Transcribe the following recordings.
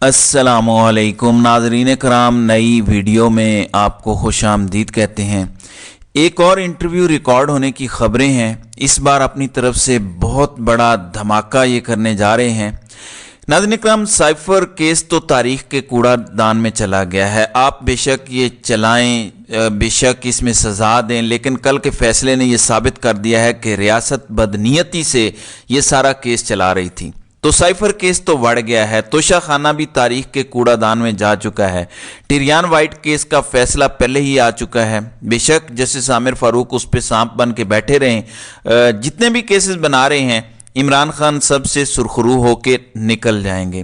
अस्सलामुअलैकुम नाज़रीन कराम, नई वीडियो में आपको खुश आमदीद कहते हैं। एक और इंटरव्यू रिकॉर्ड होने की खबरें हैं। इस बार अपनी तरफ से बहुत बड़ा धमाका ये करने जा रहे हैं। नाज़रीन कराम, साइफर केस तो तारीख के कूड़ादान में चला गया है। आप बेशक ये चलाएं, बेशक इसमें सज़ा दें, लेकिन कल के फैसले ने यह साबित कर दिया है कि रियासत बदनीयती से ये सारा केस चला रही थी। तो साइफर केस तो बढ़ गया है, तोशा खाना भी तारीख के कूड़ादान में जा चुका है। टिरियान वाइट केस का फैसला पहले ही आ चुका है। बेशक जस्टिस आमिर फारूक उस पर सांप बन के बैठे रहें, जितने भी केसेस बना रहे हैं इमरान खान सबसे सुरखरू होके निकल जाएंगे।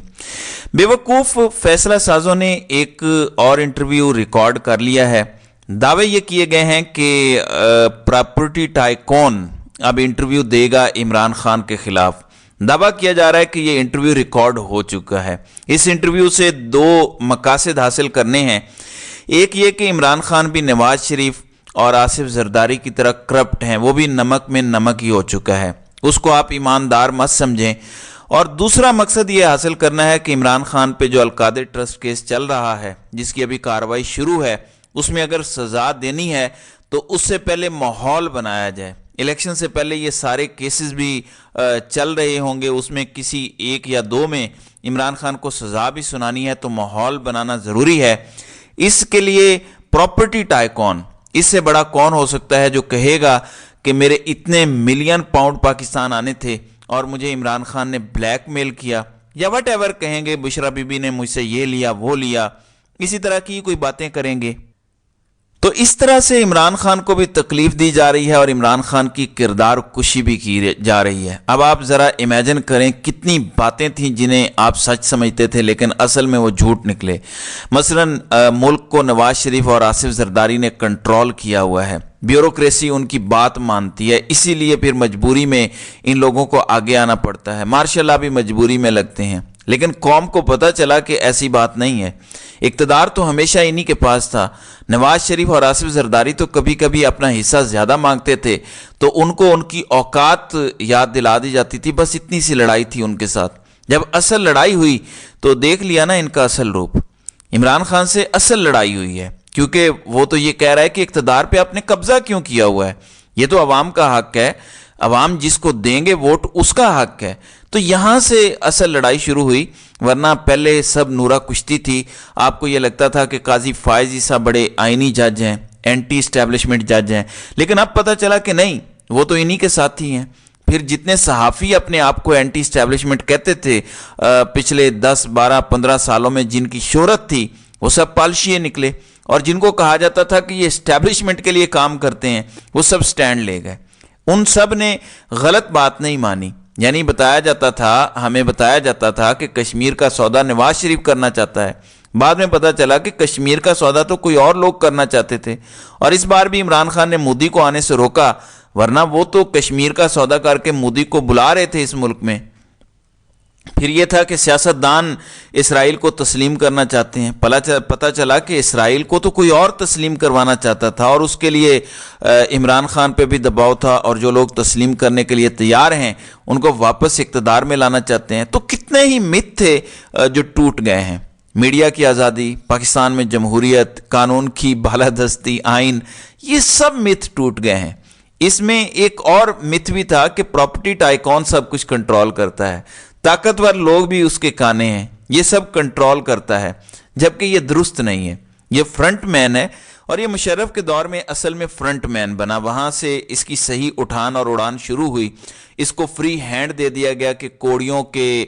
बेवकूफ़ फैसला साजों ने एक और इंटरव्यू रिकॉर्ड कर लिया है। दावे ये किए गए हैं कि प्रॉपर्टी टाइकॉन अब इंटरव्यू देगा इमरान खान के खिलाफ। दावा किया जा रहा है कि ये इंटरव्यू रिकॉर्ड हो चुका है। इस इंटरव्यू से दो मकासद हासिल करने हैं। एक ये कि इमरान खान भी नवाज शरीफ और आसिफ जरदारी की तरह करप्ट हैं, वो भी नमक में नमक ही हो चुका है, उसको आप ईमानदार मत समझें। और दूसरा मकसद ये हासिल करना है कि इमरान खान पे जो अलकादर ट्रस्ट केस चल रहा है, जिसकी अभी कार्रवाई शुरू है, उसमें अगर सज़ा देनी है तो उससे पहले माहौल बनाया जाए। इलेक्शन से पहले ये सारे केसेस भी चल रहे होंगे, उसमें किसी एक या दो में इमरान खान को सज़ा भी सुनानी है, तो माहौल बनाना ज़रूरी है। इसके लिए प्रॉपर्टी टाइकॉन, इससे बड़ा कौन हो सकता है जो कहेगा कि मेरे इतने मिलियन पाउंड पाकिस्तान आने थे और मुझे इमरान खान ने ब्लैकमेल किया, या वट एवर कहेंगे, बुशरा बीबी ने मुझसे ये लिया वो लिया, इसी तरह की कोई बातें करेंगे। तो इस तरह से इमरान खान को भी तकलीफ दी जा रही है और इमरान खान की किरदार कुशी भी की जा रही है। अब आप ज़रा इमेजिन करें कितनी बातें थीं जिन्हें आप सच समझते थे लेकिन असल में वो झूठ निकले। मसलन मुल्क को नवाज शरीफ और आसिफ जरदारी ने कंट्रोल किया हुआ है, ब्यूरोक्रेसी उनकी बात मानती है, इसीलिए फिर मजबूरी में इन लोगों को आगे आना पड़ता है। मार्शल भी मजबूरी में लगते हैं, लेकिन कौम को पता चला कि ऐसी बात नहीं है। इक़्तिदार तो हमेशा इन्हीं के पास था। नवाज शरीफ और आसिफ जरदारी तो कभी कभी अपना हिस्सा ज़्यादा मांगते थे तो उनको उनकी औकात याद दिला दी जाती थी। बस इतनी सी लड़ाई थी उनके साथ। जब असल लड़ाई हुई तो देख लिया ना इनका असल रूप। इमरान खान से असल लड़ाई हुई है, क्योंकि वो तो ये कह रहा है कि इक़्तिदार पे आपने कब्जा क्यों किया हुआ है, ये तो अवाम का हक है, अवाम जिसको देंगे वोट उसका हक है। तो यहाँ से असल लड़ाई शुरू हुई, वरना पहले सब नूरा कुश्ती थी। आपको ये लगता था कि काजी फायज ईसा बड़े आइनी जज हैं, एंटी इस्टेब्लिशमेंट जज हैं, लेकिन अब पता चला कि नहीं, वो तो इन्हीं के साथी हैं। फिर जितने सहाफ़ी अपने आप को एंटी इस्टेब्लिशमेंट कहते थे पिछले 10, 12, 15 सालों में जिनकी शोहरत थी, वो सब पालशिए निकले, और जिनको कहा जाता था कि ये इस्टेब्लिशमेंट के लिए काम करते हैं, वो सब स्टैंड ले गए। उन सब ने गलत बात नहीं मानी। यानी हमें बताया जाता था कि कश्मीर का सौदा नवाज शरीफ करना चाहता है। बाद में पता चला कि कश्मीर का सौदा तो कोई और लोग करना चाहते थे। और इस बार भी इमरान खान ने मोदी को आने से रोका, वरना वो तो कश्मीर का सौदा करके मोदी को बुला रहे थे इस मुल्क में। फिर ये था कि सियासतदान इसराइल को तस्लीम करना चाहते हैं। पता चला कि इसराइल को तो कोई और तस्लीम करवाना चाहता था, और उसके लिए इमरान खान पे भी दबाव था, और जो लोग तस्लीम करने के लिए तैयार हैं उनको वापस इक़्तिदार में लाना चाहते हैं। तो कितने ही मिथ थे जो टूट गए हैं। मीडिया की आज़ादी, पाकिस्तान में जमहूरियत, कानून की बालादस्ती, आइन, ये सब मिथ टूट गए हैं। इसमें एक और मिथ भी था कि प्रॉपर्टी टाइकॉन सब कुछ कंट्रोल करता है, ताकतवर लोग भी उसके काने हैं, ये सब कंट्रोल करता है, जबकि ये दुरुस्त नहीं है। ये फ्रंट मैन है, और ये मुशर्रफ के दौर में असल में फ्रंट मैन बना। वहाँ से इसकी सही उठान और उड़ान शुरू हुई। इसको फ्री हैंड दे दिया गया कि कोड़ियों के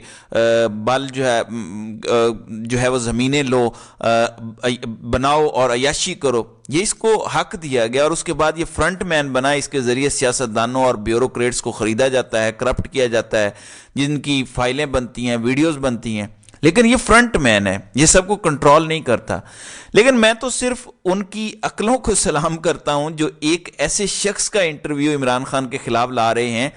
बल जो है वो ज़मीनें लो, बनाओ और अयाशी करो, ये इसको हक दिया गया। और उसके बाद ये फ्रंट मैन बना। इसके ज़रिए सियासतदानों और ब्यूरोक्रेट्स को ख़रीदा जाता है, करप्ट किया जाता है, जिनकी फाइलें बनती हैं, वीडियोज़ बनती हैं। लेकिन ये फ्रंट मैन है, ये सबको कंट्रोल नहीं करता। लेकिन मैं तो सिर्फ उनकी अक्लों को सलाम करता हूं जो एक ऐसे शख्स का इंटरव्यू इमरान खान के खिलाफ ला रहे हैं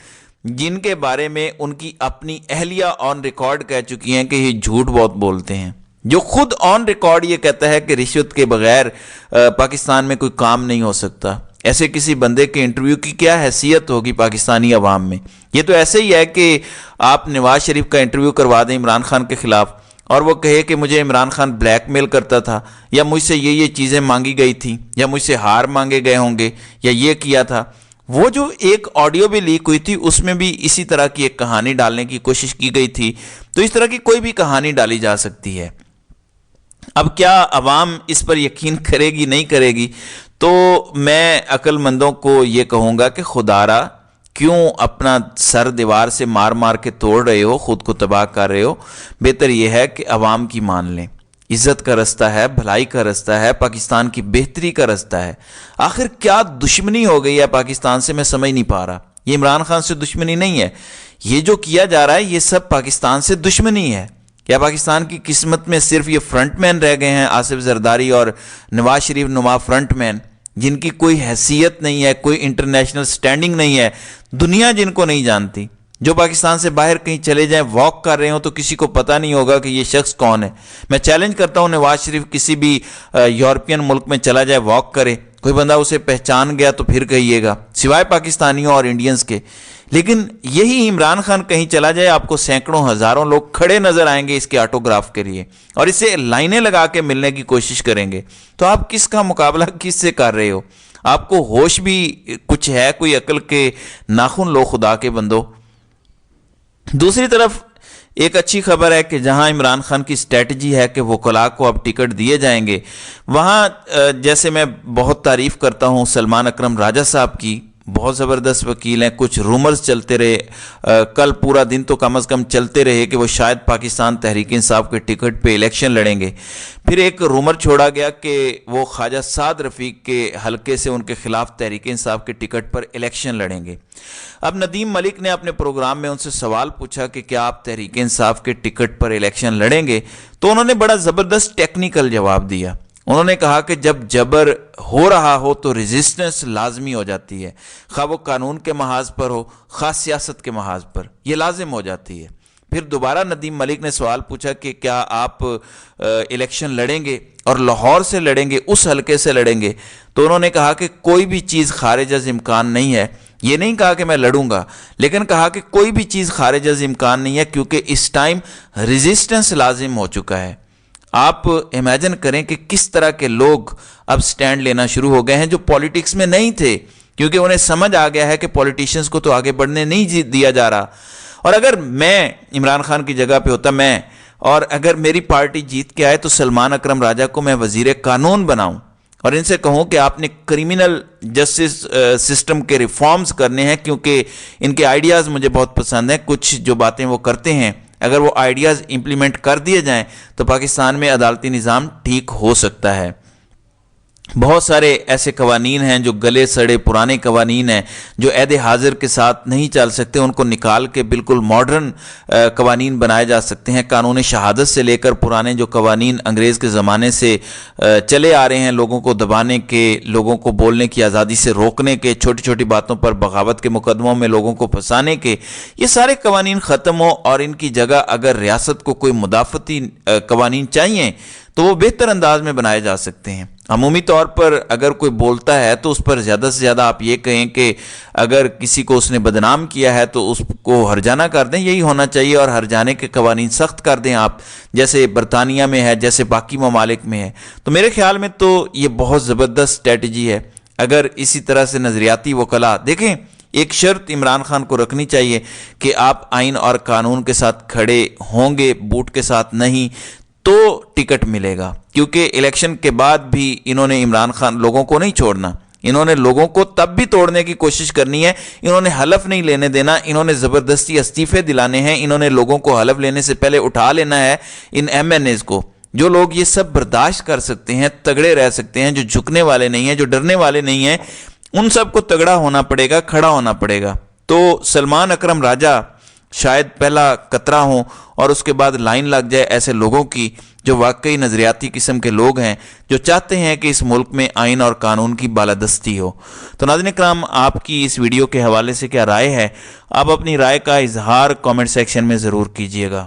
जिनके बारे में उनकी अपनी अहलिया ऑन रिकॉर्ड कह चुकी हैं कि ये झूठ बहुत बोलते हैं, जो खुद ऑन रिकॉर्ड ये कहता है कि रिश्वत के बगैर पाकिस्तान में कोई काम नहीं हो सकता। ऐसे किसी बंदे के इंटरव्यू की क्या हैसियत होगी पाकिस्तानी अवाम में। ये तो ऐसे ही है कि आप नवाज शरीफ का इंटरव्यू करवा दें इमरान खान के खिलाफ, اور وہ کہے کہ مجھے عمران خان بلیک میل کرتا تھا، یا مجھ سے یہ چیزیں مانگی گئی تھیں، یا مجھ سے ہار مانگے گئے ہوں گے، یا یہ کیا تھا۔ وہ جو ایک آڈیو بھی لیک ہوئی تھی اس میں بھی اسی طرح کی ایک کہانی ڈالنے کی کوشش کی گئی تھی۔ تو اس طرح کی کوئی بھی کہانی ڈالی جا سکتی ہے۔ اب کیا عوام اس پر یقین کرے گی نہیں کرے گی؟ تو میں عقل مندوں کو یہ کہوں گا کہ خدا را کیوں اپنا سر دیوار سے مار مار کے توڑ رہے ہو، خود کو تباہ کر رہے ہو؟ بہتر یہ ہے کہ عوام کی مان لیں۔ عزت کا رستہ ہے، بھلائی کا رستہ ہے، پاکستان کی بہتری کا رستہ ہے۔ آخر کیا دشمنی ہو گئی ہے پاکستان سے، میں سمجھ نہیں پا رہا۔ یہ عمران خان سے دشمنی نہیں ہے، یہ جو کیا جا رہا ہے یہ سب پاکستان سے دشمنی ہے۔ کیا پاکستان کی قسمت میں صرف یہ فرنٹ مین رہ گئے ہیں، آصف زرداری اور نواز شریف نما فرنٹ مین، جن کی کوئی حیثیت نہیں ہے، کوئی انٹرنیشنل سٹینڈنگ نہیں ہے، دنیا جن کو نہیں جانتی، جو پاکستان سے باہر کہیں چلے جائیں واک کر رہے ہوں تو کسی کو پتہ نہیں ہوگا کہ یہ شخص کون ہے۔ میں چیلنج کرتا ہوں نواز شریف کسی بھی یورپین ملک میں چلا جائے واک کرے، کوئی بندہ اسے پہچان گیا تو پھر کہیے گا، سوائے پاکستانیوں اور انڈینز کے۔ لیکن یہی عمران خان کہیں چلا جائے آپ کو سینکڑوں ہزاروں لوگ کھڑے نظر آئیں گے اس کے آٹوگراف کے لیے، اور اسے لائنیں لگا کے ملنے کی کوشش کریں گے۔ تو آپ کس کا مقابلہ کس سے کر رہے ہو؟ آپ کو ہوش بھی کچھ ہے؟ کوئی عقل کے ناخن لو خدا کے بندو۔ دوسری طرف ایک اچھی خبر ہے کہ جہاں عمران خان کی اسٹریٹجی ہے کہ وکلاء کو اب ٹکٹ دیے جائیں گے، وہاں جیسے میں بہت تعریف کرتا ہوں سلمان اکرم راجہ صاحب کی، بہت زبردست وکیل ہیں، کچھ رومرز چلتے رہے، کل پورا دن تو کم از کم چلتے رہے کہ وہ شاید پاکستان تحریک انصاف کے ٹکٹ پہ الیکشن لڑیں گے۔ پھر ایک رومر چھوڑا گیا کہ وہ خواجہ سعد رفیق کے حلقے سے ان کے خلاف تحریک انصاف کے ٹکٹ پر الیکشن لڑیں گے۔ اب ندیم ملک نے اپنے پروگرام میں ان سے سوال پوچھا کہ کیا آپ تحریک انصاف کے ٹکٹ پر الیکشن لڑیں گے؟ تو انہوں نے بڑا زبردست ٹیکنیکل جواب دیا۔ انہوں نے کہا کہ جب جبر ہو رہا ہو تو ریزسٹنس لازمی ہو جاتی ہے، خواہ وہ قانون کے محاذ پر ہو، خواہ سیاست کے محاذ پر، یہ لازم ہو جاتی ہے۔ پھر دوبارہ ندیم ملک نے سوال پوچھا کہ کیا آپ الیکشن لڑیں گے اور لاہور سے لڑیں گے، اس حلقے سے لڑیں گے؟ تو انہوں نے کہا کہ کوئی بھی چیز خارج از امکان نہیں ہے۔ یہ نہیں کہا کہ میں لڑوں گا، لیکن کہا کہ کوئی بھی چیز خارج از امکان نہیں ہے، کیونکہ اس ٹائم ریزسٹنس لازم ہو چکا ہے۔ آپ امیجن کریں کہ کس طرح کے لوگ اب سٹینڈ لینا شروع ہو گئے ہیں جو پولیٹکس میں نہیں تھے، کیونکہ انہیں سمجھ آ گیا ہے کہ پولیٹیشنز کو تو آگے بڑھنے نہیں دیا جا رہا۔ اور اگر میں عمران خان کی جگہ پہ ہوتا، اور اگر میری پارٹی جیت کے آئے تو سلمان اکرم راجہ کو میں وزیر قانون بناؤں اور ان سے کہوں کہ آپ نے کرمنل جسٹس سسٹم کے ریفارمز کرنے ہیں، کیونکہ ان کے آئیڈیاز مجھے بہت پسند ہیں۔ کچھ جو باتیں وہ کرتے ہیں اگر وہ آئیڈیاز امپلیمنٹ کر دیے جائیں تو پاکستان میں عدالتی نظام ٹھیک ہو سکتا ہے۔ بہت سارے ایسے قوانین ہیں جو گلے سڑے پرانے قوانین ہیں، جو عہد حاضر کے ساتھ نہیں چل سکتے، ان کو نکال کے بالکل ماڈرن قوانین بنائے جا سکتے ہیں۔ قانون شہادت سے لے کر پرانے جو قوانین انگریز کے زمانے سے چلے آ رہے ہیں، لوگوں کو دبانے کے، لوگوں کو بولنے کی آزادی سے روکنے کے، چھوٹی چھوٹی باتوں پر بغاوت کے مقدموں میں لوگوں کو پھنسانے کے، یہ سارے قوانین ختم ہو اور ان کی جگہ اگر ریاست کو کوئی مدافعتی قوانین چاہیے تو وہ بہتر انداز میں بنائے جا سکتے ہیں۔ عمومی طور پر اگر کوئی بولتا ہے تو اس پر زیادہ سے زیادہ آپ یہ کہیں کہ اگر کسی کو اس نے بدنام کیا ہے تو اس کو ہرجانہ کر دیں، یہی ہونا چاہیے، اور ہرجانے کے قوانین سخت کر دیں آپ، جیسے برطانیہ میں ہے، جیسے باقی ممالک میں ہے۔ تو میرے خیال میں تو یہ بہت زبردست اسٹریٹجی ہے۔ اگر اسی طرح سے نظریاتی وکلاء دیکھیں، ایک شرط عمران خان کو رکھنی چاہیے کہ آپ آئین اور قانون کے ساتھ کھڑے ہوں گے، بوٹ کے ساتھ نہیں، تو ٹکٹ ملے گا، کیونکہ الیکشن کے بعد بھی انہوں نے عمران خان لوگوں کو نہیں چھوڑنا، انہوں نے لوگوں کو تب بھی توڑنے کی کوشش کرنی ہے، انہوں نے حلف نہیں لینے دینا، انہوں نے زبردستی استعفے دلانے ہیں، انہوں نے لوگوں کو حلف لینے سے پہلے اٹھا لینا ہے ان ایم این ایز کو۔ جو لوگ یہ سب برداشت کر سکتے ہیں، تگڑے رہ سکتے ہیں، جو جھکنے والے نہیں ہیں، جو ڈرنے والے نہیں ہیں، ان سب کو تگڑا ہونا پڑے گا، کھڑا ہونا پڑے گا۔ تو سلمان اکرم راجہ شاید پہلا قطرہ ہوں اور اس کے بعد لائن لگ جائے ایسے لوگوں کی جو واقعی نظریاتی قسم کے لوگ ہیں، جو چاہتے ہیں کہ اس ملک میں آئین اور قانون کی بالادستی ہو۔ تو ناظرین کرام، آپ کی اس ویڈیو کے حوالے سے کیا رائے ہے؟ آپ اپنی رائے کا اظہار کامنٹ سیکشن میں ضرور کیجیے گا۔